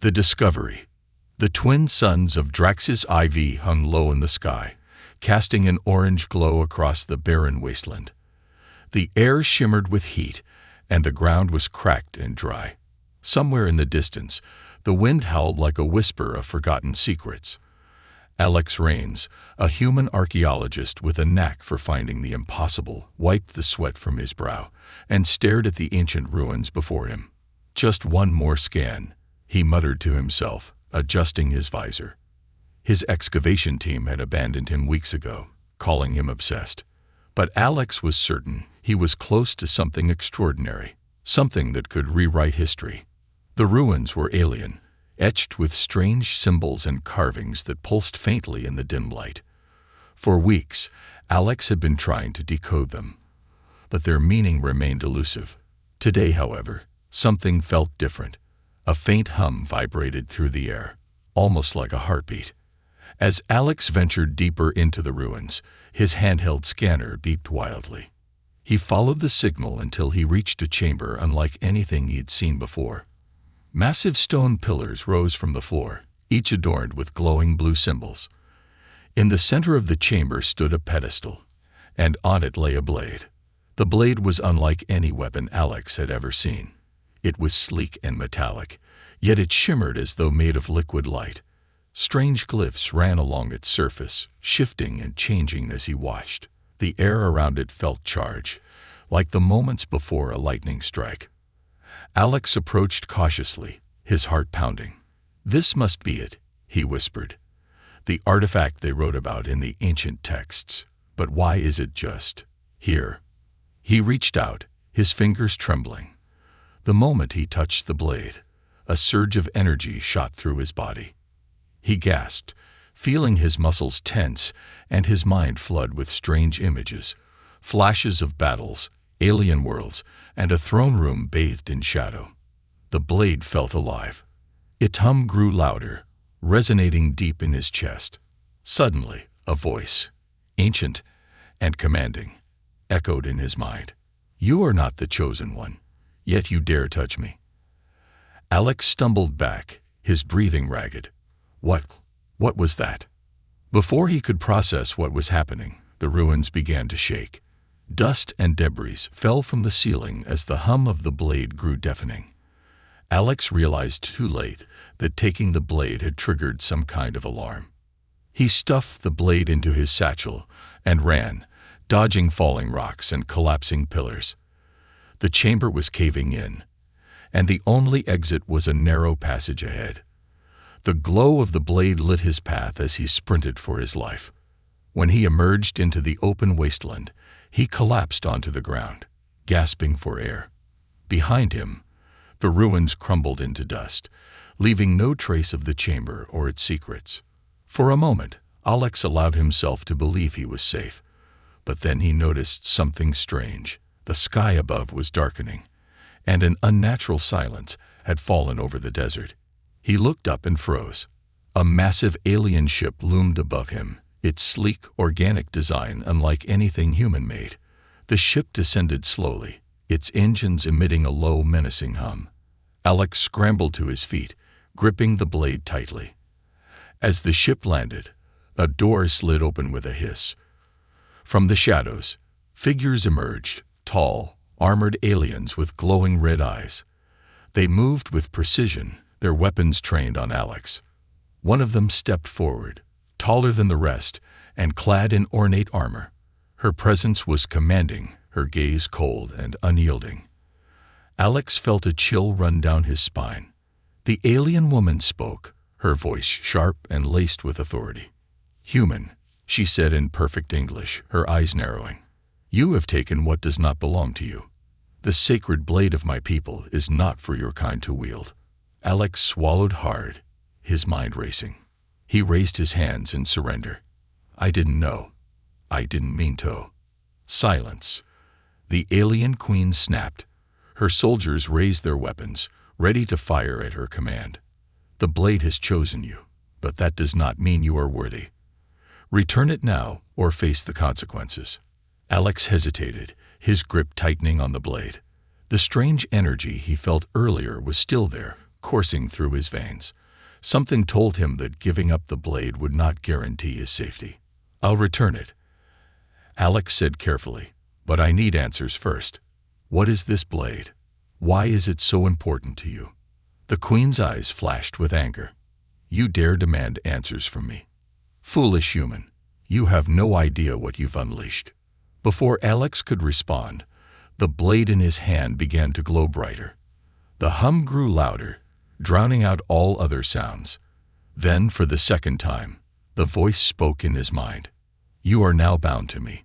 The discovery. The twin suns of Drax's IV hung low in the sky, casting an orange glow across the barren wasteland. The air shimmered with heat, and the ground was cracked and dry. Somewhere in the distance, the wind howled like a whisper of forgotten secrets. Alex Rains, a human archaeologist with a knack for finding the impossible, wiped the sweat from his brow and stared at the ancient ruins before him. Just one more scan, he muttered to himself, adjusting his visor. His excavation team had abandoned him weeks ago, calling him obsessed. But Alex was certain he was close to something extraordinary, something that could rewrite history. The ruins were alien, etched with strange symbols and carvings that pulsed faintly in the dim light. For weeks, Alex had been trying to decode them, but their meaning remained elusive. Today, however, something felt different. A faint hum vibrated through the air, almost like a heartbeat. As Alex ventured deeper into the ruins, his handheld scanner beeped wildly. He followed the signal until he reached a chamber unlike anything he'd seen before. Massive stone pillars rose from the floor, each adorned with glowing blue symbols. In the center of the chamber stood a pedestal, and on it lay a blade. The blade was unlike any weapon Alex had ever seen. It was sleek and metallic, yet it shimmered as though made of liquid light. Strange glyphs ran along its surface, shifting and changing as he watched. The air around it felt charged, like the moments before a lightning strike. Alex approached cautiously, his heart pounding. "This must be it," he whispered. "The artifact they wrote about in the ancient texts. But why is it just here?" He reached out, his fingers trembling. The moment he touched the blade, a surge of energy shot through his body. He gasped, feeling his muscles tense and his mind flood with strange images, flashes of battles, alien worlds, and a throne room bathed in shadow. The blade felt alive. Its hum grew louder, resonating deep in his chest. Suddenly, a voice, ancient and commanding, echoed in his mind. "You are not the chosen one, yet you dare touch me." Alex stumbled back, his breathing ragged. What was that? Before he could process what was happening, the ruins began to shake. Dust and debris fell from the ceiling as the hum of the blade grew deafening. Alex realized too late that taking the blade had triggered some kind of alarm. He stuffed the blade into his satchel and ran, dodging falling rocks and collapsing pillars. The chamber was caving in, and the only exit was a narrow passage ahead. The glow of the blade lit his path as he sprinted for his life. When he emerged into the open wasteland, he collapsed onto the ground, gasping for air. Behind him, the ruins crumbled into dust, leaving no trace of the chamber or its secrets. For a moment, Alex allowed himself to believe he was safe, but then he noticed something strange. The sky above was darkening, and an unnatural silence had fallen over the desert. He looked up and froze. A massive alien ship loomed above him, its sleek, organic design unlike anything human-made. The ship descended slowly, its engines emitting a low, menacing hum. Alex scrambled to his feet, gripping the blade tightly. As the ship landed, a door slid open with a hiss. From the shadows, figures emerged, tall, armored aliens with glowing red eyes. They moved with precision, their weapons trained on Alex. One of them stepped forward, taller than the rest, and clad in ornate armor. Her presence was commanding, her gaze cold and unyielding. Alex felt a chill run down his spine. The alien woman spoke, her voice sharp and laced with authority. "Human," she said in perfect English, her eyes narrowing. "You have taken what does not belong to you. The sacred blade of my people is not for your kind to wield." Alex swallowed hard, his mind racing. He raised his hands in surrender. "I didn't know. I didn't mean to." Silence. The alien queen snapped. Her soldiers raised their weapons, ready to fire at her command. "The blade has chosen you, but that does not mean you are worthy. Return it now or face the consequences." Alex hesitated, his grip tightening on the blade. The strange energy he felt earlier was still there, coursing through his veins. Something told him that giving up the blade would not guarantee his safety. "I'll return it," Alex said carefully, "but I need answers first. What is this blade? Why is it so important to you?" The Queen's eyes flashed with anger. "You dare demand answers from me? Foolish human, you have no idea what you've unleashed." Before Alex could respond, the blade in his hand began to glow brighter. The hum grew louder, drowning out all other sounds. Then, for the second time, the voice spoke in his mind. "You are now bound to me.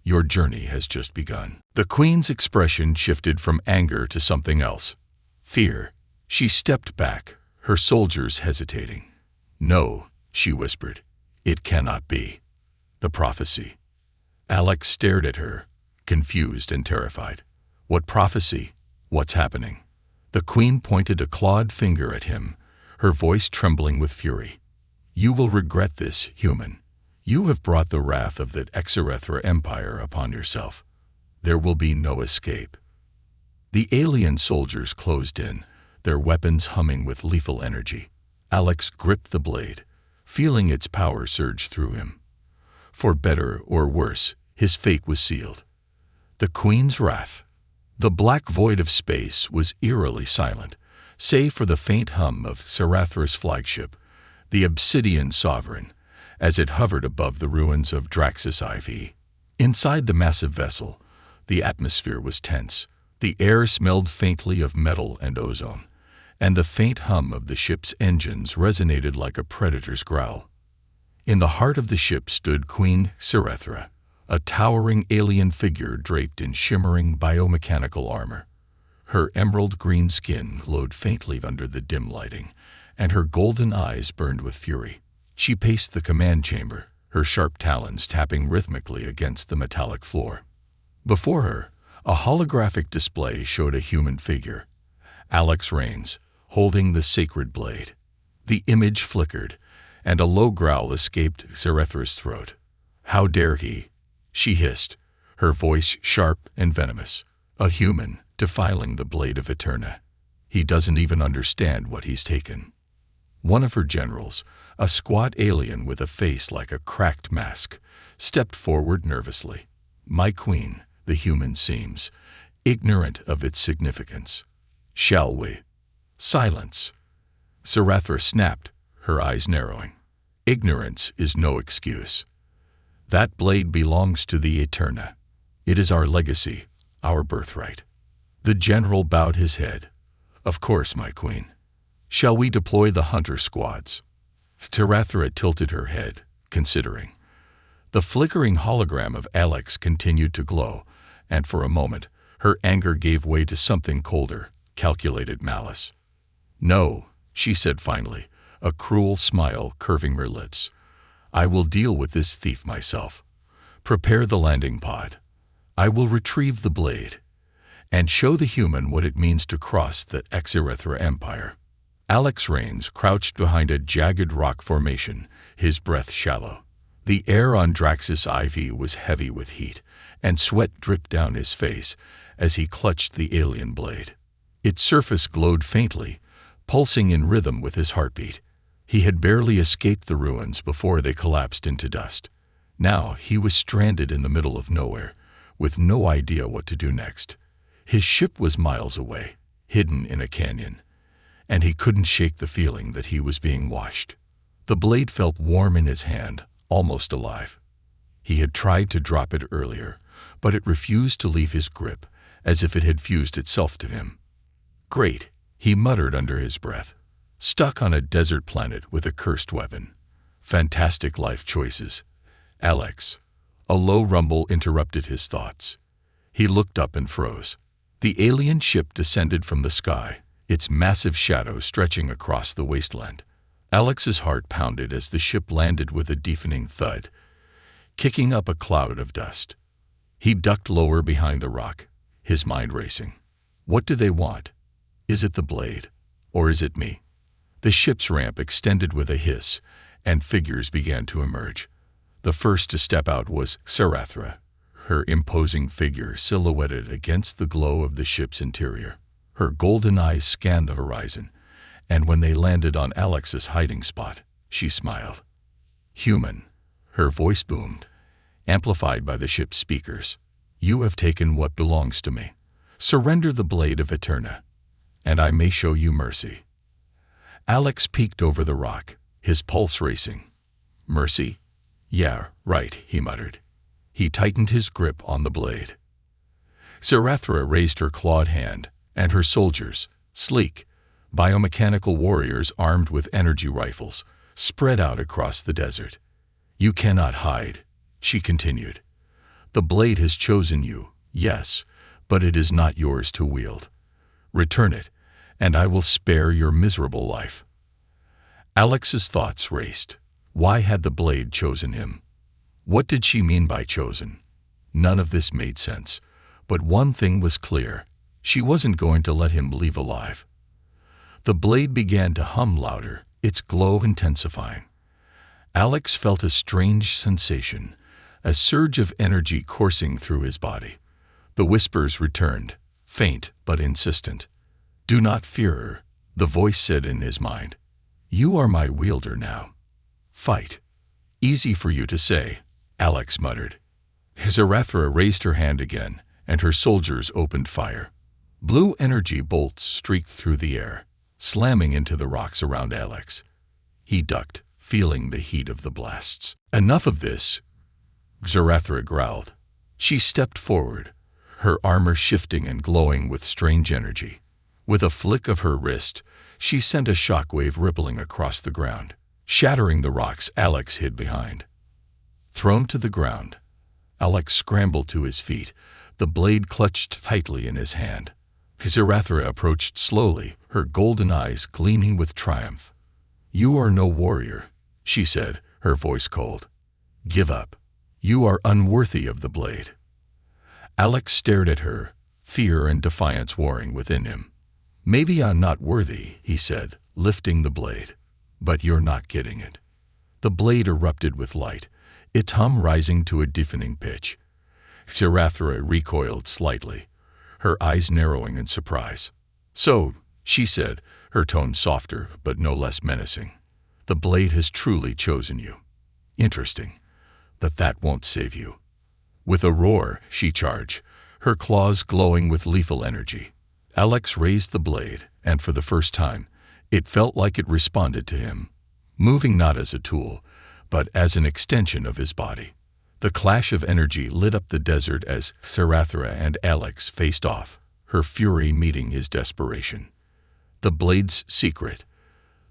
Your journey has just begun." The Queen's expression shifted from anger to something else. Fear. She stepped back, her soldiers hesitating. "No," she whispered. "It cannot be. The prophecy." Alex stared at her, confused and terrified. "What prophecy? What's happening?" The Queen pointed a clawed finger at him, her voice trembling with fury. "You will regret this, human. You have brought the wrath of the Exarethra Empire upon yourself. There will be no escape." The alien soldiers closed in, their weapons humming with lethal energy. Alex gripped the blade, feeling its power surge through him. For better or worse, his fate was sealed. The Queen's wrath. The black void of space was eerily silent, save for the faint hum of Sarathra's flagship, the Obsidian Sovereign, as it hovered above the ruins of Draxis IV. Inside the massive vessel, the atmosphere was tense. The air smelled faintly of metal and ozone, and the faint hum of the ship's engines resonated like a predator's growl. In the heart of the ship stood Queen Sarethra, a towering alien figure draped in shimmering biomechanical armor. Her emerald-green skin glowed faintly under the dim lighting, and her golden eyes burned with fury. She paced the command chamber, her sharp talons tapping rhythmically against the metallic floor. Before her, a holographic display showed a human figure, Alex Rains, holding the sacred blade. The image flickered, and a low growl escaped Zarethra's throat. "How dare he?" she hissed, her voice sharp and venomous. "A human, defiling the blade of Eterna. He doesn't even understand what he's taken." One of her generals, a squat alien with a face like a cracked mask, stepped forward nervously. "My queen," the human seems, ignorant of its significance. "Shall we?" "Silence." Zarethra snapped, her eyes narrowing. "Ignorance is no excuse. That blade belongs to the Eterna. It is our legacy, our birthright." The general bowed his head. "Of course, my queen. Shall we deploy the hunter squads?" Zarethra tilted her head, considering. The flickering hologram of Alex continued to glow, and for a moment, her anger gave way to something colder, calculated malice. "No," she said finally, a cruel smile curving her lips. "I will deal with this thief myself. Prepare the landing pod. I will retrieve the blade and show the human what it means to cross the Exarethra Empire." Alex Rains crouched behind a jagged rock formation, his breath shallow. The air on Draxis IV was heavy with heat, and sweat dripped down his face as he clutched the alien blade. Its surface glowed faintly, pulsing in rhythm with his heartbeat. He had barely escaped the ruins before they collapsed into dust. Now he was stranded in the middle of nowhere, with no idea what to do next. His ship was miles away, hidden in a canyon, and he couldn't shake the feeling that he was being watched. The blade felt warm in his hand, almost alive. He had tried to drop it earlier, but it refused to leave his grip, as if it had fused itself to him. "Great," he muttered under his breath. "Stuck on a desert planet with a cursed weapon. Fantastic life choices. Alex." A low rumble interrupted his thoughts. He looked up and froze. The alien ship descended from the sky, its massive shadow stretching across the wasteland. Alex's heart pounded as the ship landed with a deafening thud, kicking up a cloud of dust. He ducked lower behind the rock, his mind racing. What do they want? Is it the blade? Or is it me? The ship's ramp extended with a hiss, and figures began to emerge. The first to step out was Sarethra, her imposing figure silhouetted against the glow of the ship's interior. Her golden eyes scanned the horizon, and when they landed on Alex's hiding spot, she smiled. "Human," her voice boomed, amplified by the ship's speakers. "You have taken what belongs to me. Surrender the blade of Eterna, and I may show you mercy." Alex peeked over the rock, his pulse racing. "Mercy? Yeah, right," he muttered. He tightened his grip on the blade. Zarathra raised her clawed hand, and her soldiers, sleek, biomechanical warriors armed with energy rifles, spread out across the desert. "You cannot hide," she continued. "The blade has chosen you, yes, but it is not yours to wield. Return it, and I will spare your miserable life." Alex's thoughts raced. Why had the blade chosen him? What did she mean by chosen? None of this made sense, but one thing was clear. She wasn't going to let him leave alive. The blade began to hum louder, its glow intensifying. Alex felt a strange sensation, a surge of energy coursing through his body. The whispers returned, faint but insistent. "Do not fear her," the voice said in his mind. "You are my wielder now. Fight." "Easy for you to say," Alex muttered. Zarathra raised her hand again, and her soldiers opened fire. Blue energy bolts streaked through the air, slamming into the rocks around Alex. He ducked, feeling the heat of the blasts. "Enough of this," Zarathra growled. She stepped forward, her armor shifting and glowing with strange energy. With a flick of her wrist, she sent a shockwave rippling across the ground, shattering the rocks Alex hid behind. Thrown to the ground, Alex scrambled to his feet, the blade clutched tightly in his hand. Zarathra approached slowly, her golden eyes gleaming with triumph. "You are no warrior," she said, her voice cold. "Give up. You are unworthy of the blade." Alex stared at her, fear and defiance warring within him. "Maybe I'm not worthy," he said, lifting the blade. "But you're not getting it." The blade erupted with light, its hum rising to a deafening pitch. Zarathra recoiled slightly, her eyes narrowing in surprise. "So," she said, her tone softer but no less menacing, "the blade has truly chosen you. Interesting, but that won't save you." With a roar, she charged, her claws glowing with lethal energy. Alex raised the blade, and for the first time, it felt like it responded to him, moving not as a tool, but as an extension of his body. The clash of energy lit up the desert as Zarathra and Alex faced off, her fury meeting his desperation. The blade's secret.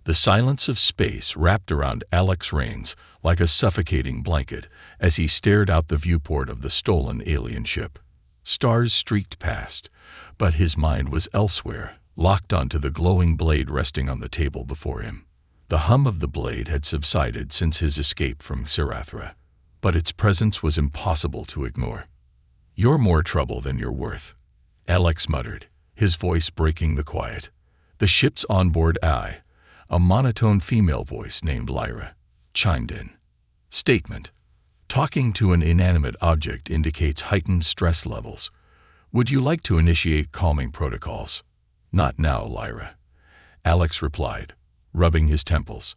The silence of space wrapped around Alex's reins like a suffocating blanket as he stared out the viewport of the stolen alien ship. Stars streaked past, but his mind was elsewhere, locked onto the glowing blade resting on the table before him. The hum of the blade had subsided since his escape from Zarathra, but its presence was impossible to ignore. "You're more trouble than you're worth," Alex muttered, his voice breaking the quiet. The ship's onboard eye, a monotone female voice named Lyra, chimed in. Statement: talking to an inanimate object indicates heightened stress levels. Would you like to initiate calming protocols? Not now, Lyra, Alex replied, rubbing his temples.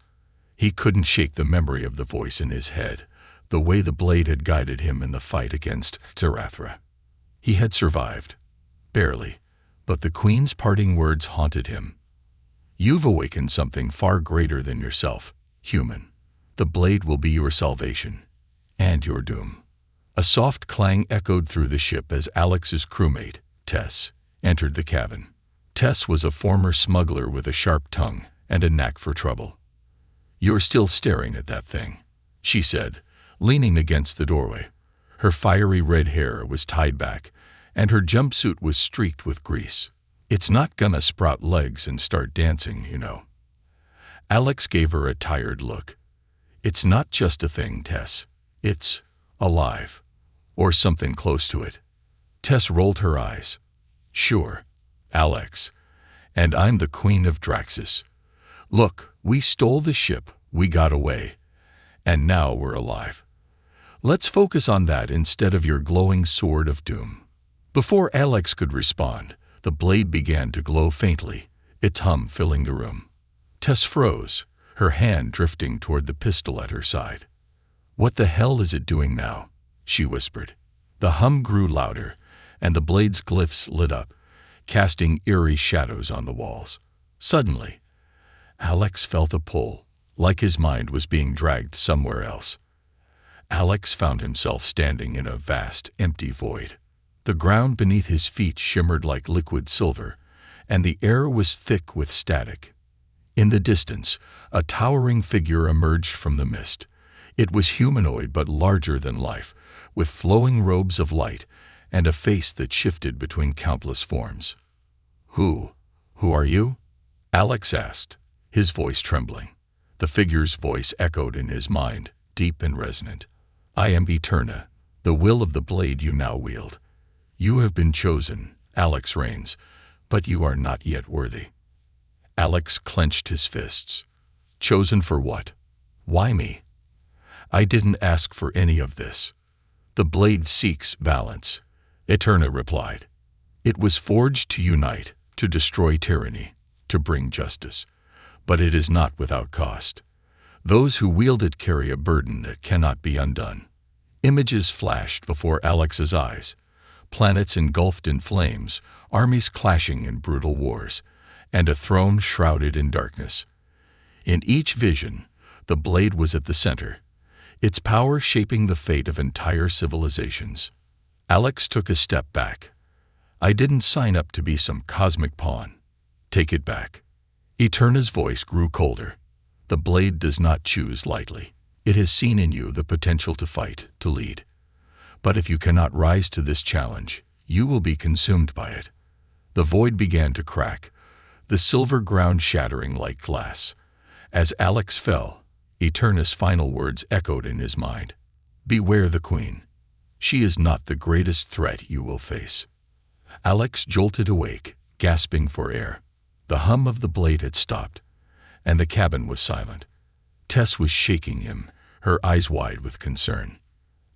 He couldn't shake the memory of the voice in his head, the way the blade had guided him in the fight against Zarathra. He had survived. Barely, but the Queen's parting words haunted him. You've awakened something far greater than yourself, human. The blade will be your salvation, and your doom. A soft clang echoed through the ship as Alex's crewmate, Tess, entered the cabin. Tess was a former smuggler with a sharp tongue and a knack for trouble. You're still staring at that thing, she said, leaning against the doorway. Her fiery red hair was tied back, and her jumpsuit was streaked with grease. It's not gonna sprout legs and start dancing, you know. Alex gave her a tired look. It's not just a thing, Tess. It's alive, or something close to it. Tess rolled her eyes. Sure, Alex, and I'm the Queen of Draxis. Look, we stole the ship, we got away, and now we're alive. Let's focus on that instead of your glowing sword of doom. Before Alex could respond, the blade began to glow faintly, its hum filling the room. Tess froze, her hand drifting toward the pistol at her side. "What the hell is it doing now?" she whispered. The hum grew louder, and the blade's glyphs lit up, casting eerie shadows on the walls. Suddenly, Alex felt a pull, like his mind was being dragged somewhere else. Alex found himself standing in a vast, empty void. The ground beneath his feet shimmered like liquid silver, and the air was thick with static. In the distance, a towering figure emerged from the mist. It was humanoid but larger than life, with flowing robes of light and a face that shifted between countless forms. Who are you?" Alex asked, his voice trembling. The figure's voice echoed in his mind, deep and resonant. "I am Eterna, the will of the blade you now wield. You have been chosen, Alex Rains, but you are not yet worthy." Alex clenched his fists. "Chosen for what? Why me? I didn't ask for any of this." "The blade seeks balance," Eterna replied. "It was forged to unite, to destroy tyranny, to bring justice. But it is not without cost. Those who wield it carry a burden that cannot be undone." Images flashed before Alex's eyes. Planets engulfed in flames, armies clashing in brutal wars, and a throne shrouded in darkness. In each vision, the blade was at the center, its power shaping the fate of entire civilizations. Alex took a step back. "I didn't sign up to be some cosmic pawn. Take it back." Eterna's voice grew colder. "The blade does not choose lightly. It has seen in you the potential to fight, to lead. But if you cannot rise to this challenge, you will be consumed by it." The void began to crack, the silver ground shattering like glass. As Alex fell, Eterna's final words echoed in his mind. "Beware the queen. She is not the greatest threat you will face." Alex jolted awake, gasping for air. The hum of the blade had stopped, and the cabin was silent. Tess was shaking him, her eyes wide with concern.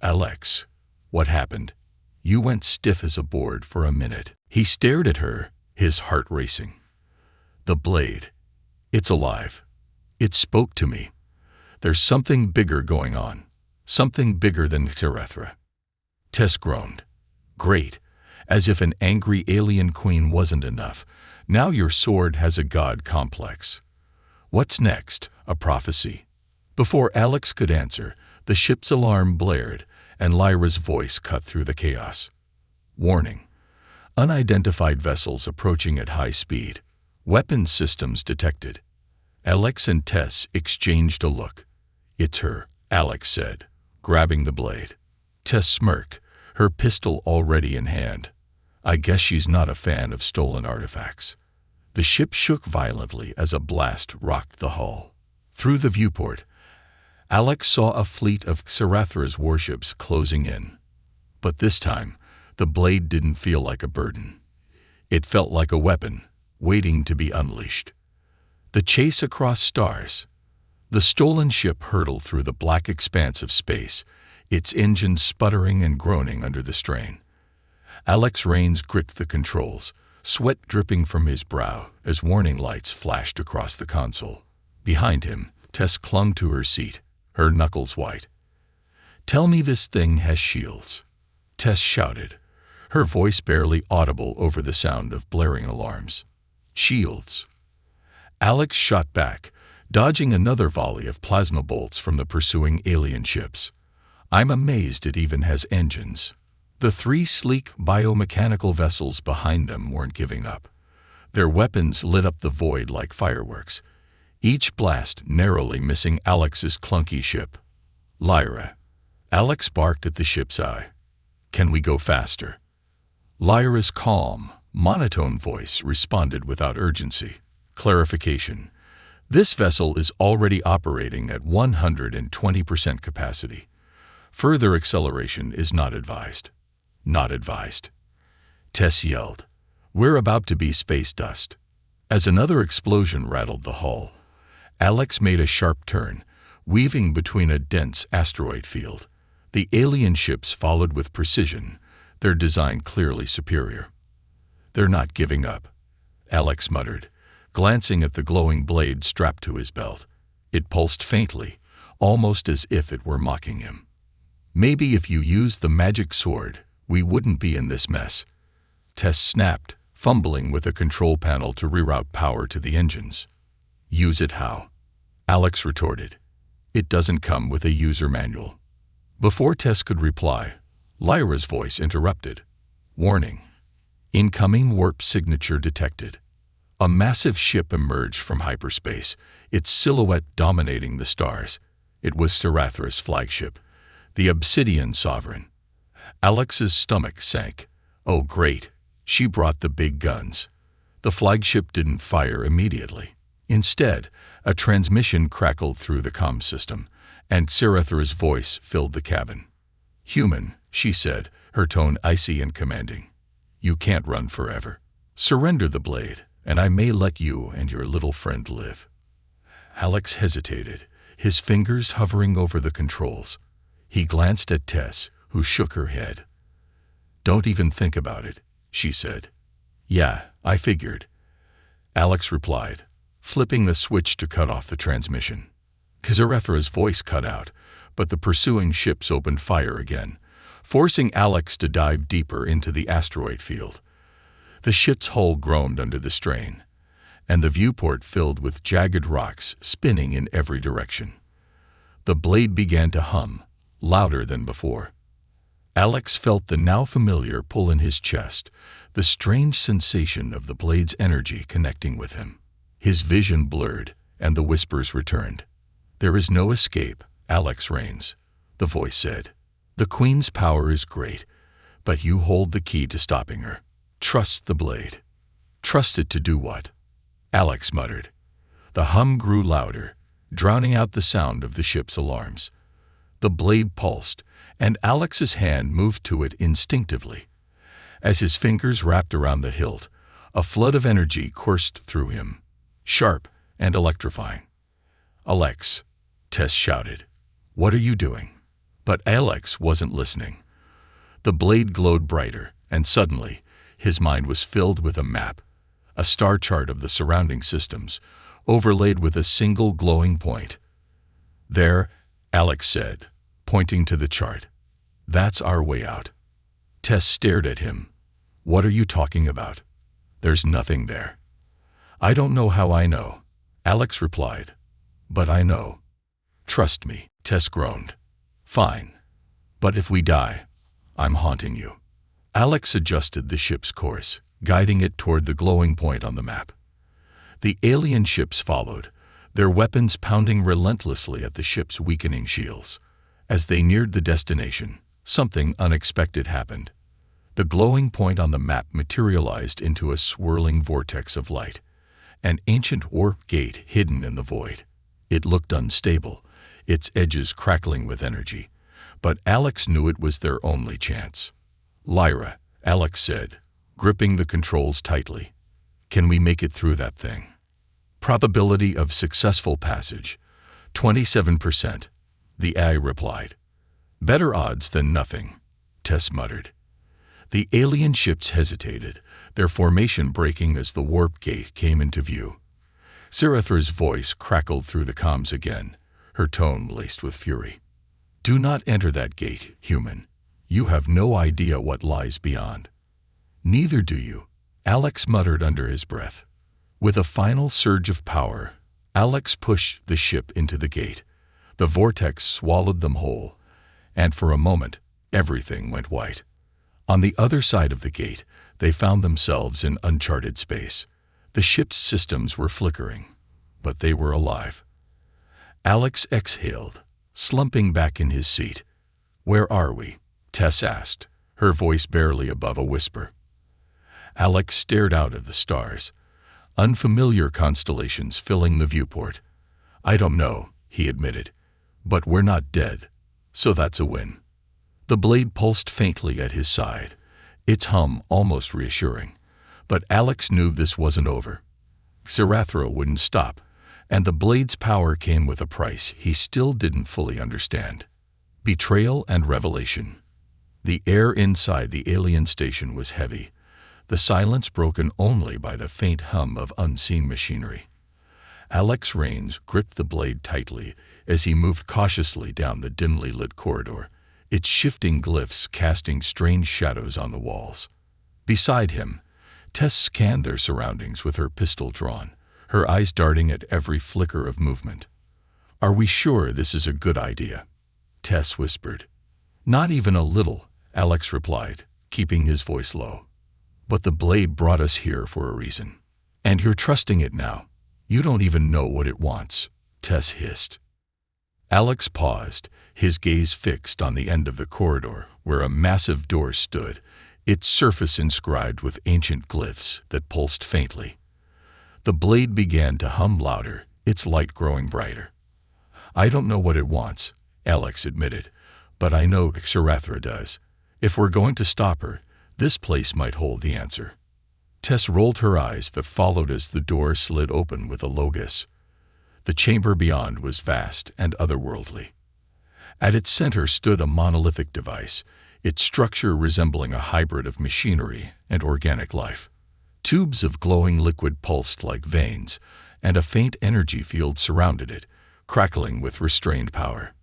"Alex, what happened? You went stiff as a board for a minute." He stared at her, his heart racing. "The blade. It's alive. It spoke to me. There's something bigger going on. Something bigger than Xerethra." Tess groaned. "Great. As if an angry alien queen wasn't enough. Now your sword has a god complex. What's next? A prophecy?" Before Alex could answer, the ship's alarm blared, and Lyra's voice cut through the chaos. "Warning. Unidentified vessels approaching at high speed. Weapons systems detected." Alex and Tess exchanged a look. "It's her," Alex said, grabbing the blade. Tess smirked, her pistol already in hand. "I guess she's not a fan of stolen artifacts." The ship shook violently as a blast rocked the hull. Through the viewport, Alex saw a fleet of Xerethra's warships closing in. But this time, the blade didn't feel like a burden. It felt like a weapon, waiting to be unleashed. The chase across stars. The stolen ship hurtled through the black expanse of space, its engine sputtering and groaning under the strain. Alex Rains gripped the controls, sweat dripping from his brow as warning lights flashed across the console. Behind him, Tess clung to her seat, her knuckles white. "Tell me this thing has shields," Tess shouted, her voice barely audible over the sound of blaring alarms. "Shields." Alex shot back, dodging another volley of plasma bolts from the pursuing alien ships. "I'm amazed it even has engines." The three sleek biomechanical vessels behind them weren't giving up. Their weapons lit up the void like fireworks, each blast narrowly missing Alex's clunky ship. "Lyra." Alex barked at the ship's eye. "Can we go faster?" Lyra's calm, monotone voice responded without urgency. "Clarification. This vessel is already operating at 120% capacity. Further acceleration is not advised." "Not advised." Tess yelled. "We're about to be space dust." As another explosion rattled the hull, Alex made a sharp turn, weaving between a dense asteroid field. The alien ships followed with precision, their design clearly superior. "They're not giving up," Alex muttered, glancing at the glowing blade strapped to his belt. It pulsed faintly, almost as if it were mocking him. "Maybe if you used the magic sword, we wouldn't be in this mess." Tess snapped, fumbling with a control panel to reroute power to the engines. "Use it how?" Alex retorted. "It doesn't come with a user manual." Before Tess could reply, Lyra's voice interrupted. "Warning. Incoming warp signature detected." A massive ship emerged from hyperspace, its silhouette dominating the stars. It was Sarathra's flagship, the Obsidian Sovereign. Alex's stomach sank. Oh great, she brought the big guns. The flagship didn't fire immediately. Instead, a transmission crackled through the comm system, and Sarathra's voice filled the cabin. "Human," she said, her tone icy and commanding. "You can't run forever. Surrender the blade, and I may let you and your little friend live." Alex hesitated, his fingers hovering over the controls. He glanced at Tess, who shook her head. "Don't even think about it," she said. "Yeah, I figured," Alex replied, flipping the switch to cut off the transmission. Sarathra's voice cut out, but the pursuing ships opened fire again, forcing Alex to dive deeper into the asteroid field. The ship's hull groaned under the strain, and the viewport filled with jagged rocks spinning in every direction. The blade began to hum, louder than before. Alex felt the now familiar pull in his chest, the strange sensation of the blade's energy connecting with him. His vision blurred, and the whispers returned. "There is no escape, Alex Rains," the voice said. "The Queen's power is great, but you hold the key to stopping her. Trust the blade." "Trust it to do what?" Alex muttered. The hum grew louder, drowning out the sound of the ship's alarms. The blade pulsed, and Alex's hand moved to it instinctively. As his fingers wrapped around the hilt, a flood of energy coursed through him, sharp and electrifying. "Alex," Tess shouted, "what are you doing?" But Alex wasn't listening. The blade glowed brighter, and suddenly, his mind was filled with a map, a star chart of the surrounding systems, overlaid with a single glowing point. "There," Alex said, pointing to the chart. "That's our way out." Tess stared at him. "What are you talking about?" "There's nothing there." "I don't know how I know," Alex replied. "But I know." "Trust me," Tess groaned. "Fine. But if we die, I'm haunting you." Alex adjusted the ship's course, guiding it toward the glowing point on the map. The alien ships followed, their weapons pounding relentlessly at the ship's weakening shields. As they neared the destination, something unexpected happened. The glowing point on the map materialized into a swirling vortex of light, an ancient warp gate hidden in the void. It looked unstable, its edges crackling with energy, but Alex knew it was their only chance. "Lyra," Alex said, gripping the controls tightly. "Can we make it through that thing?" "Probability of successful passage, 27%, the AI replied. "Better odds than nothing," Tess muttered. The alien ships hesitated, their formation breaking as the warp gate came into view. Sarathra's voice crackled through the comms again, her tone laced with fury. "Do not enter that gate, human. You have no idea what lies beyond." "Neither do you," Alex muttered under his breath. With a final surge of power, Alex pushed the ship into the gate. The vortex swallowed them whole, and for a moment, everything went white. On the other side of the gate, they found themselves in uncharted space. The ship's systems were flickering, but they were alive. Alex exhaled, slumping back in his seat. "Where are we?" Tess asked, her voice barely above a whisper. Alex stared out at the stars, unfamiliar constellations filling the viewport. "I don't know," he admitted, "but we're not dead, so that's a win." The blade pulsed faintly at his side, its hum almost reassuring, but Alex knew this wasn't over. Sarathra wouldn't stop, and the blade's power came with a price he still didn't fully understand. Betrayal and revelation. The air inside the alien station was heavy, the silence broken only by the faint hum of unseen machinery. Alex Rains gripped the blade tightly as he moved cautiously down the dimly lit corridor, its shifting glyphs casting strange shadows on the walls. Beside him, Tess scanned their surroundings with her pistol drawn, her eyes darting at every flicker of movement. "Are we sure this is a good idea?" Tess whispered. "Not even a little," Alex replied, keeping his voice low. "But the blade brought us here for a reason. And you're trusting it now. You don't even know what it wants," Tess hissed. Alex paused, his gaze fixed on the end of the corridor where a massive door stood, its surface inscribed with ancient glyphs that pulsed faintly. The blade began to hum louder, its light growing brighter. "I don't know what it wants," Alex admitted, "but I know Xerathra does. If we're going to stop her, this place might hold the answer." Tess rolled her eyes but followed as the door slid open with a low hiss. The chamber beyond was vast and otherworldly. At its center stood a monolithic device, its structure resembling a hybrid of machinery and organic life. Tubes of glowing liquid pulsed like veins, and a faint energy field surrounded it, crackling with restrained power.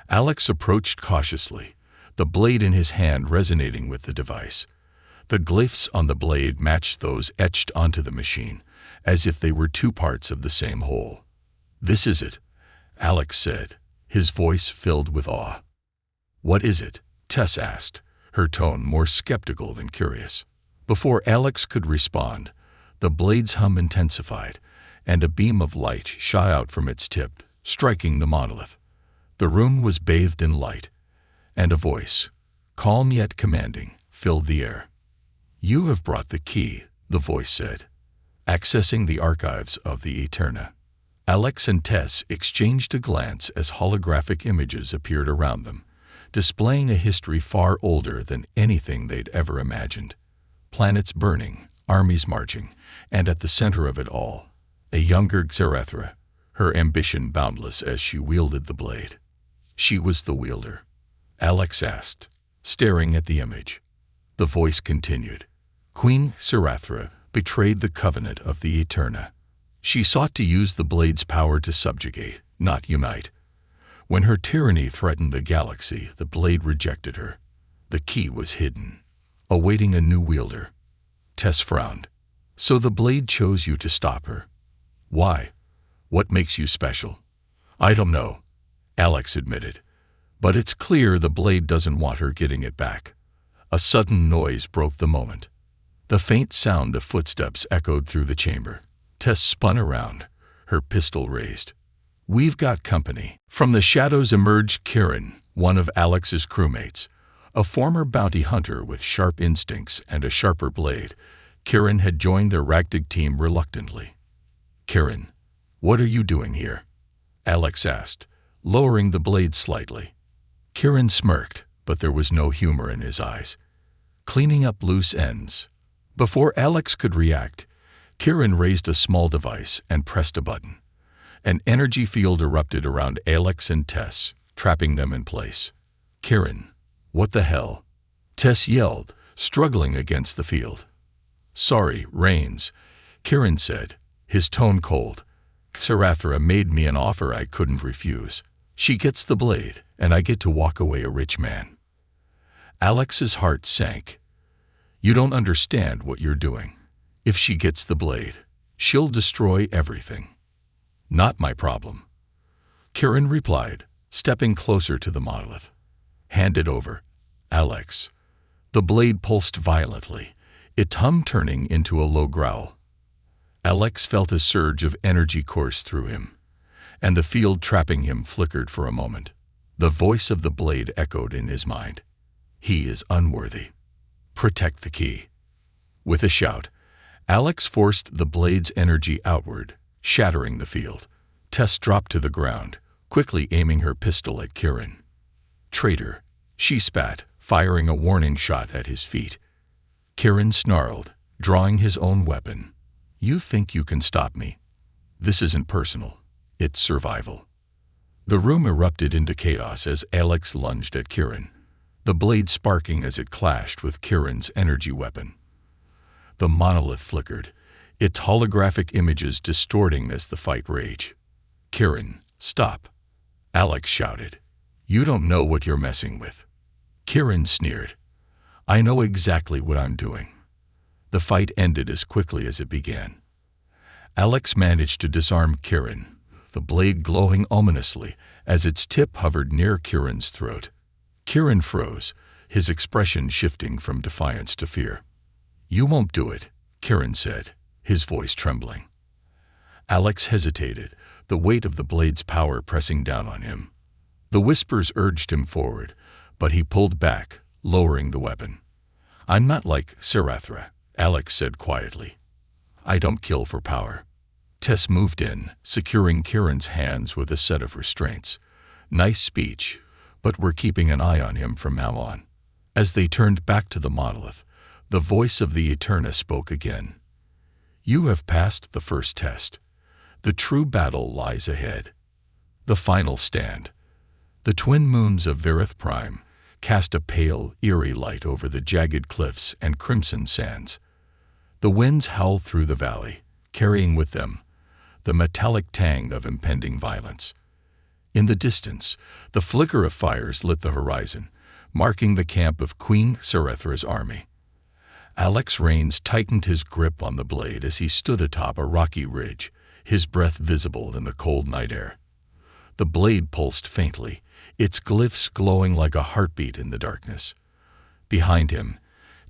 Alex approached cautiously, the blade in his hand resonating with the device. The glyphs on the blade matched those etched onto the machine, as if they were two parts of the same whole. "This is it," Alex said, his voice filled with awe. "What is it?" Tess asked, her tone more skeptical than curious. Before Alex could respond, the blade's hum intensified, and a beam of light shot out from its tip, striking the monolith. The room was bathed in light, and a voice, calm yet commanding, filled the air. "You have brought the key," the voice said, accessing the archives of the Eterna. Alex and Tess exchanged a glance as holographic images appeared around them, displaying a history far older than anything they'd ever imagined. Planets burning, armies marching, and at the center of it all, a younger Xerathra, her ambition boundless as she wielded the blade. "She was the wielder?" Alex asked, staring at the image. The voice continued. "Queen Xerathra betrayed the covenant of the Eterna. She sought to use the blade's power to subjugate, not unite. When her tyranny threatened the galaxy, the blade rejected her. The key was hidden, awaiting a new wielder." Tess frowned. "So the blade chose you to stop her? Why? What makes you special?" "I don't know," Alex admitted. "But it's clear the blade doesn't want her getting it back." A sudden noise broke the moment. The faint sound of footsteps echoed through the chamber. Tess spun around, her pistol raised. "We've got company." From the shadows emerged Kieran, one of Alex's crewmates. A former bounty hunter with sharp instincts and a sharper blade, Kieran had joined their Galactic team reluctantly. "Kieran, what are you doing here?" Alex asked, lowering the blade slightly. Kieran smirked, but there was no humor in his eyes. "Cleaning up loose ends." Before Alex could react, Kieran raised a small device and pressed a button. An energy field erupted around Alex and Tess, trapping them in place. "Kieran, what the hell?" Tess yelled, struggling against the field. "Sorry, Rains," Kieran said, his tone cold. "Xerathra made me an offer I couldn't refuse. She gets the blade, and I get to walk away a rich man." Alex's heart sank. "You don't understand what you're doing. If she gets the blade, she'll destroy everything." "Not my problem," Kieran replied, stepping closer to the monolith. "Hand it over, Alex." The blade pulsed violently, its hum turning into a low growl. Alex felt a surge of energy course through him, and the field trapping him flickered for a moment. The voice of the blade echoed in his mind. "He is unworthy. Protect the key." With a shout, Alex forced the blade's energy outward, shattering the field. Tess dropped to the ground, quickly aiming her pistol at Kieran. "Traitor," she spat, firing a warning shot at his feet. Kieran snarled, drawing his own weapon. "You think you can stop me? This isn't personal. It's survival." The room erupted into chaos as Alex lunged at Kieran, the blade sparking as it clashed with Kieran's energy weapon. The monolith flickered, its holographic images distorting as the fight raged. "Kieran, stop!" Alex shouted. "You don't know what you're messing with." Kieran sneered. "I know exactly what I'm doing." The fight ended as quickly as it began. Alex managed to disarm Kieran, the blade glowing ominously as its tip hovered near Kieran's throat. Kieran froze, his expression shifting from defiance to fear. "You won't do it," Kieran said, his voice trembling. Alex hesitated, the weight of the blade's power pressing down on him. The whispers urged him forward, but he pulled back, lowering the weapon. "I'm not like Sarathra," Alex said quietly. "I don't kill for power." Tess moved in, securing Kieran's hands with a set of restraints. "Nice speech, but we're keeping an eye on him from now on." As they turned back to the monolith, the voice of the Eterna spoke again. "You have passed the first test. The true battle lies ahead. The final stand." The twin moons of Verith Prime cast a pale, eerie light over the jagged cliffs and crimson sands. The winds howled through the valley, carrying with them the metallic tang of impending violence. In the distance, the flicker of fires lit the horizon, marking the camp of Queen Sarethra's army. Alex Rains tightened his grip on the blade as he stood atop a rocky ridge, his breath visible in the cold night air. The blade pulsed faintly, its glyphs glowing like a heartbeat in the darkness. Behind him,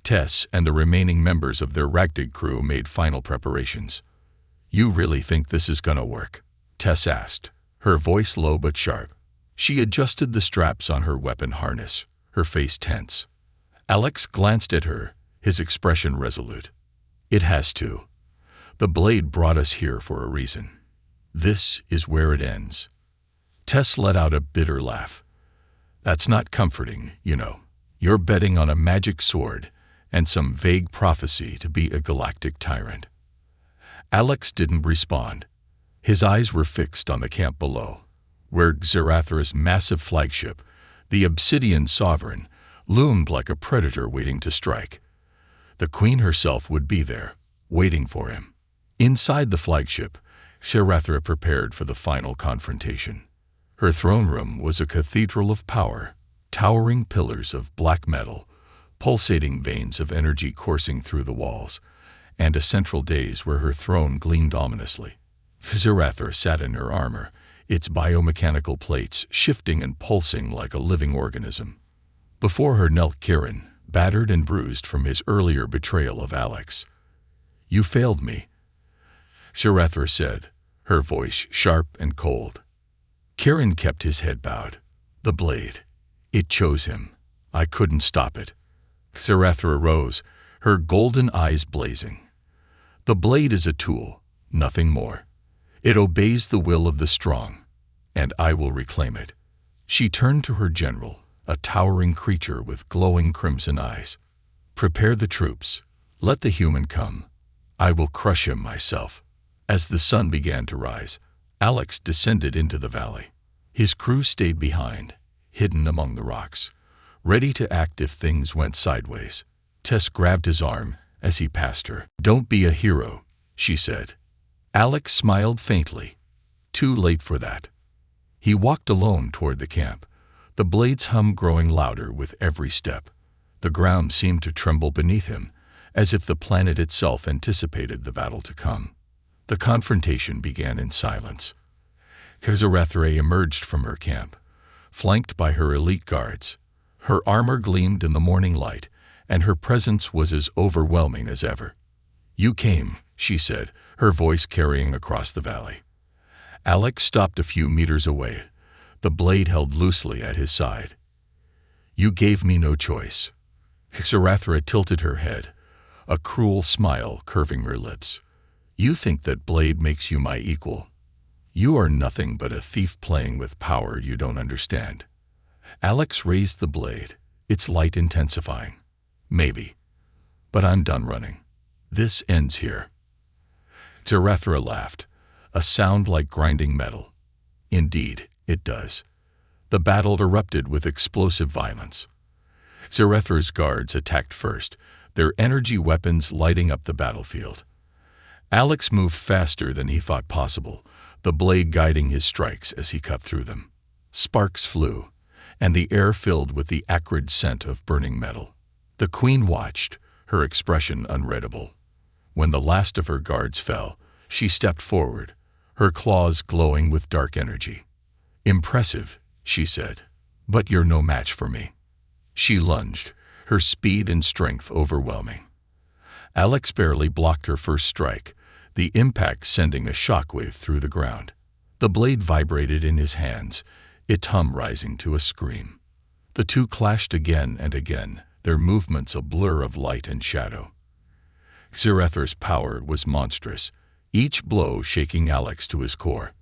Tess and the remaining members of their Ragdig crew made final preparations. "You really think this is gonna work?" Tess asked, her voice low but sharp. She adjusted the straps on her weapon harness, her face tense. Alex glanced at her, his expression resolute. "It has to. The blade brought us here for a reason. This is where it ends." Tess let out a bitter laugh. "That's not comforting, you know. You're betting on a magic sword and some vague prophecy to be a galactic tyrant." Alex didn't respond. His eyes were fixed on the camp below, where Xerathra's massive flagship, the Obsidian Sovereign, loomed like a predator waiting to strike. The Queen herself would be there, waiting for him. Inside the flagship, Xerathra prepared for the final confrontation. Her throne room was a cathedral of power, towering pillars of black metal, pulsating veins of energy coursing through the walls, and a central dais where her throne gleamed ominously. Xerathra sat in her armor, its biomechanical plates shifting and pulsing like a living organism. Before her knelt Kieran, battered and bruised from his earlier betrayal of Alex. "You failed me," Xerathra said, her voice sharp and cold. Kieran kept his head bowed. "The blade. It chose him. I couldn't stop it." Xerathra rose, her golden eyes blazing. "The blade is a tool, nothing more. It obeys the will of the strong, and I will reclaim it." She turned to her general, a towering creature with glowing crimson eyes. "Prepare the troops. Let the human come. I will crush him myself." As the sun began to rise, Alex descended into the valley. His crew stayed behind, hidden among the rocks, ready to act if things went sideways. Tess grabbed his arm as he passed her. "Don't be a hero," she said. Alex smiled faintly. Too late for that. He walked alone toward the camp, the blade's hum growing louder with every step. The ground seemed to tremble beneath him, as if the planet itself anticipated the battle to come. The confrontation began in silence. Xerathra emerged from her camp, flanked by her elite guards. Her armor gleamed in the morning light, and her presence was as overwhelming as ever. "You came," she said, her voice carrying across the valley. Alex stopped a few meters away, the blade held loosely at his side. "You gave me no choice." Xerathra tilted her head, a cruel smile curving her lips. "You think that blade makes you my equal. You are nothing but a thief playing with power you don't understand." Alex raised the blade, its light intensifying. "Maybe. But I'm done running. This ends here." Xerathra laughed, a sound like grinding metal. "Indeed, it does." The battle erupted with explosive violence. Xerathra's guards attacked first, their energy weapons lighting up the battlefield. Alex moved faster than he thought possible, the blade guiding his strikes as he cut through them. Sparks flew, and the air filled with the acrid scent of burning metal. The queen watched, her expression unreadable. When the last of her guards fell, she stepped forward, her claws glowing with dark energy. "Impressive," she said, "but you're no match for me." She lunged, her speed and strength overwhelming. Alex barely blocked her first strike, the impact sending a shockwave through the ground. The blade vibrated in his hands, its hum rising to a scream. The two clashed again and again, their movements a blur of light and shadow. Zarathra's power was monstrous, each blow shaking Alex to his core.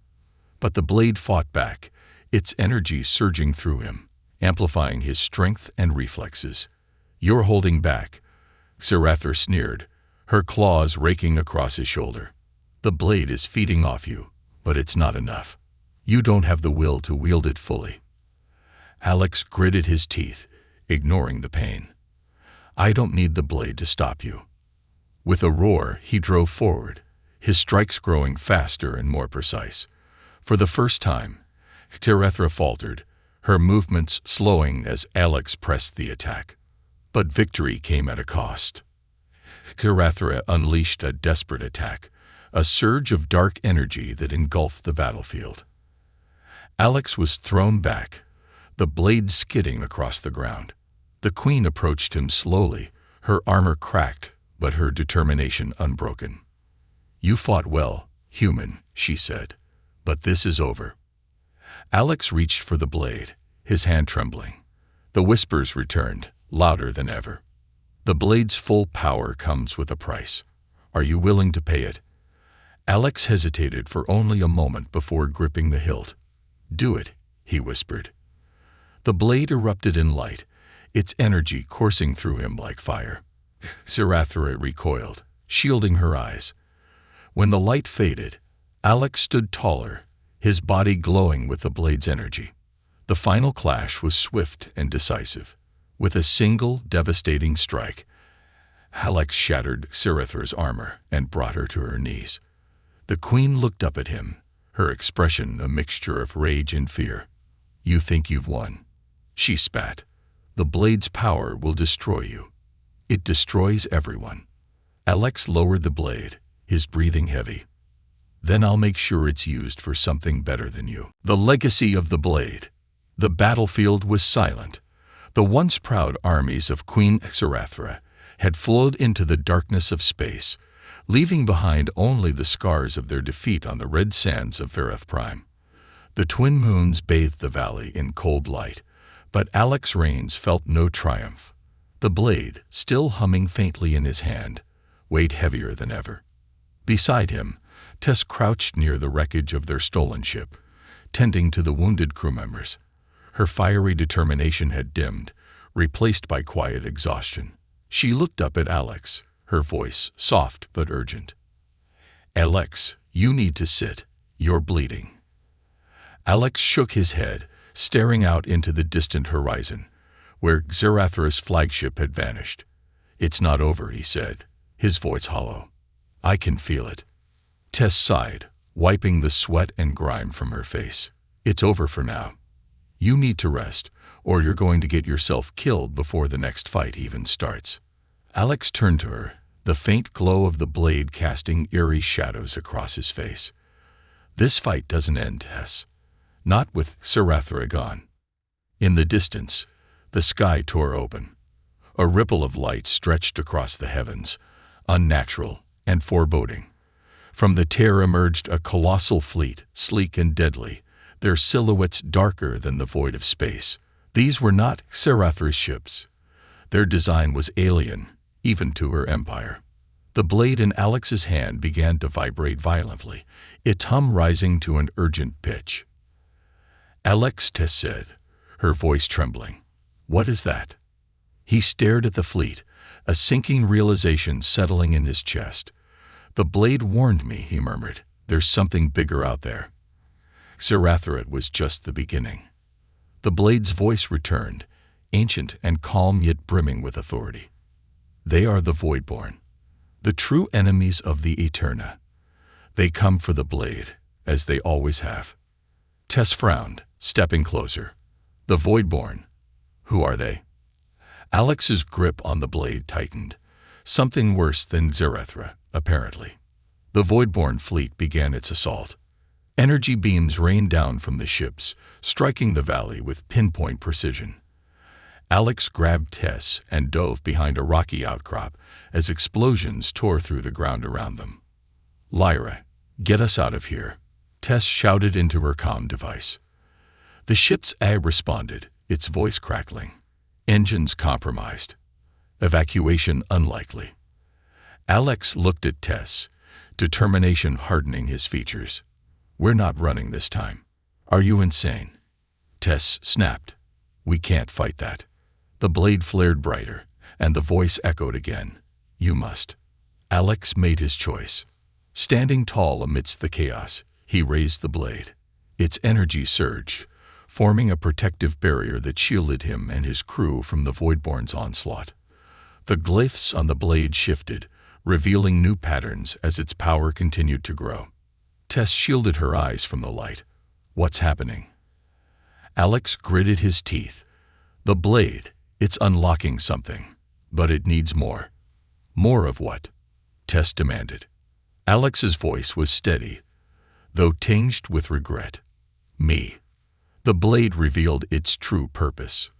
But the blade fought back, its energy surging through him, amplifying his strength and reflexes. "You're holding back," Zarathra sneered, her claws raking across his shoulder. "The blade is feeding off you, but it's not enough. You don't have the will to wield it fully." Alex gritted his teeth, ignoring the pain. "I don't need the blade to stop you." With a roar, he drove forward, his strikes growing faster and more precise. For the first time, Zarathra faltered, her movements slowing as Alex pressed the attack. But victory came at a cost. Zarathra unleashed a desperate attack, a surge of dark energy that engulfed the battlefield. Alex was thrown back, the blade skidding across the ground. The queen approached him slowly, her armor cracked, but her determination unbroken. "You fought well, human," she said, "but this is over." Alex reached for the blade, his hand trembling. The whispers returned, louder than ever. "The blade's full power comes with a price. Are you willing to pay it?" Alex hesitated for only a moment before gripping the hilt. "Do it," he whispered. The blade erupted in light, its energy coursing through him like fire. Zarathra recoiled, shielding her eyes. When the light faded, Alex stood taller, his body glowing with the blade's energy. The final clash was swift and decisive. With a single, devastating strike, Alex shattered Zarathra's armor and brought her to her knees. The queen looked up at him, her expression a mixture of rage and fear. "You think you've won," she spat. "The blade's power will destroy you. It destroys everyone." Alex lowered the blade, his breathing heavy. "Then I'll make sure it's used for something better than you." The legacy of the blade. The battlefield was silent. The once proud armies of Queen Zarathra had flowed into the darkness of space, leaving behind only the scars of their defeat on the red sands of Vareth Prime. The twin moons bathed the valley in cold light, but Alex Rains felt no triumph. The blade, still humming faintly in his hand, weighed heavier than ever. Beside him, Tess crouched near the wreckage of their stolen ship, tending to the wounded crew members. Her fiery determination had dimmed, replaced by quiet exhaustion. She looked up at Alex, her voice soft but urgent. "Alex, you need to sit. You're bleeding." Alex shook his head, staring out into the distant horizon, where Zarathra's flagship had vanished. "It's not over," he said, his voice hollow. "I can feel it." Tess sighed, wiping the sweat and grime from her face. "It's over for now. You need to rest, or you're going to get yourself killed before the next fight even starts." Alex turned to her, the faint glow of the blade casting eerie shadows across his face. "This fight doesn't end, Tess. Not with Zarathra gone." In the distance, the sky tore open. A ripple of light stretched across the heavens, unnatural and foreboding. From the tear emerged a colossal fleet, sleek and deadly, their silhouettes darker than the void of space. These were not Zarathra's ships. Their design was alien, even to her empire. The blade in Alex's hand began to vibrate violently, its hum rising to an urgent pitch. "Alex," Tess said, her voice trembling. "What is that?" He stared at the fleet, a sinking realization settling in his chest. "The blade warned me," he murmured. "There's something bigger out there." Zarathra was just the beginning. The blade's voice returned, ancient and calm yet brimming with authority. They are the Voidborn, the true enemies of the Eterna. They come for the blade, as they always have. Tess frowned, stepping closer. The Voidborn. Who are they? Alex's grip on the blade tightened. Something worse than Zerethra, apparently. The Voidborn fleet began its assault. Energy beams rained down from the ships, striking the valley with pinpoint precision. Alex grabbed Tess and dove behind a rocky outcrop as explosions tore through the ground around them. "Lyra, get us out of here," Tess shouted into her comm device. The ship's A responded, its voice crackling. Engines compromised. Evacuation unlikely. Alex looked at Tess, determination hardening his features. "We're not running this time. Are you insane?" Tess snapped. "We can't fight that." The blade flared brighter, and the voice echoed again. "You must." Alex made his choice. Standing tall amidst the chaos, he raised the blade. Its energy surged, forming a protective barrier that shielded him and his crew from the Voidborn's onslaught. The glyphs on the blade shifted, revealing new patterns as its power continued to grow. Tess shielded her eyes from the light. "What's happening?" Alex gritted his teeth. "The blade, it's unlocking something, but it needs more." "More of what?" Tess demanded. Alex's voice was steady, though tinged with regret. "Me." The blade revealed its true purpose.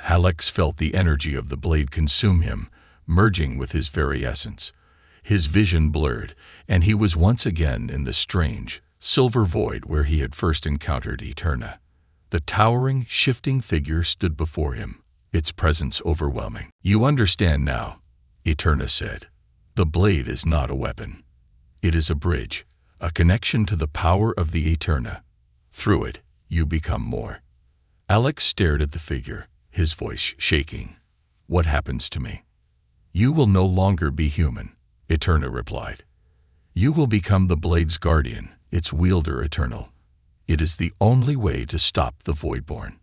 Alex felt the energy of the blade consume him, merging with his very essence. His vision blurred, and he was once again in the strange, silver void where he had first encountered Eterna. The towering, shifting figure stood before him, its presence overwhelming. "You understand now," Eterna said. "The blade is not a weapon. It is a bridge, a connection to the power of the Eterna. Through it, you become more." Alex stared at the figure, his voice shaking. "What happens to me?" "You will no longer be human," Eterna replied. "You will become the blade's guardian, its wielder eternal. It is the only way to stop the Voidborn."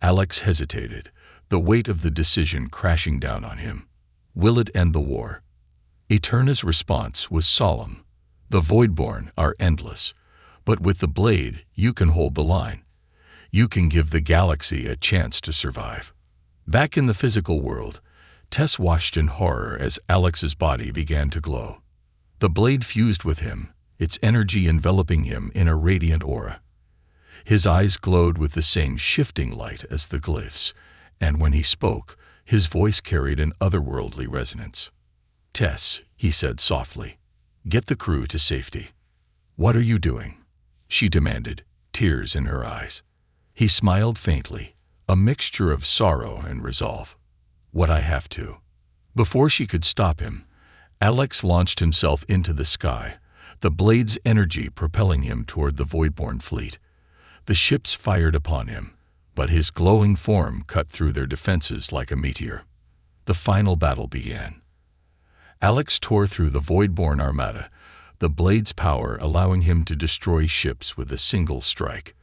Alex hesitated, the weight of the decision crashing down on him. Will it end the war? Eterna's response was solemn. "The Voidborn are endless, but with the blade, you can hold the line. You can give the galaxy a chance to survive." Back in the physical world, Tess watched in horror as Alex's body began to glow. The blade fused with him, its energy enveloping him in a radiant aura. His eyes glowed with the same shifting light as the glyphs, and when he spoke, his voice carried an otherworldly resonance. "Tess," he said softly, "get the crew to safety." "What are you doing?" she demanded, tears in her eyes. He smiled faintly, a mixture of sorrow and resolve. "What I have to." Before she could stop him, Alex launched himself into the sky, the blade's energy propelling him toward the Voidborn fleet. The ships fired upon him, but his glowing form cut through their defenses like a meteor. The final battle began. Alex tore through the Voidborn armada, the blade's power allowing him to destroy ships with a single strike.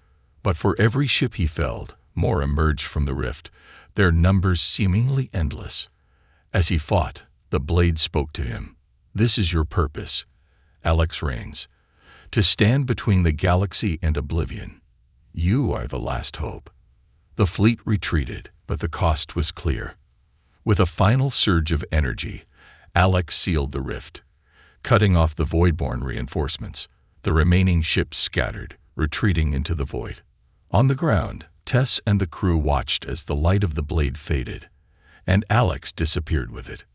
But for every ship he felled, more emerged from the rift, their numbers seemingly endless. As he fought, the blade spoke to him. "This is your purpose, Alex Rains, to stand between the galaxy and oblivion. You are the last hope." The fleet retreated, but the cost was clear. With a final surge of energy, Alex sealed the rift, cutting off the Voidborn reinforcements. The remaining ships scattered, retreating into the void. On the ground, Tess and the crew watched as the light of the blade faded, and Alex disappeared with it.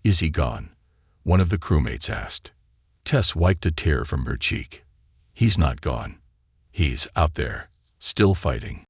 "Is he gone?" one of the crewmates asked. Tess wiped a tear from her cheek. "He's not gone. He's out there, still fighting."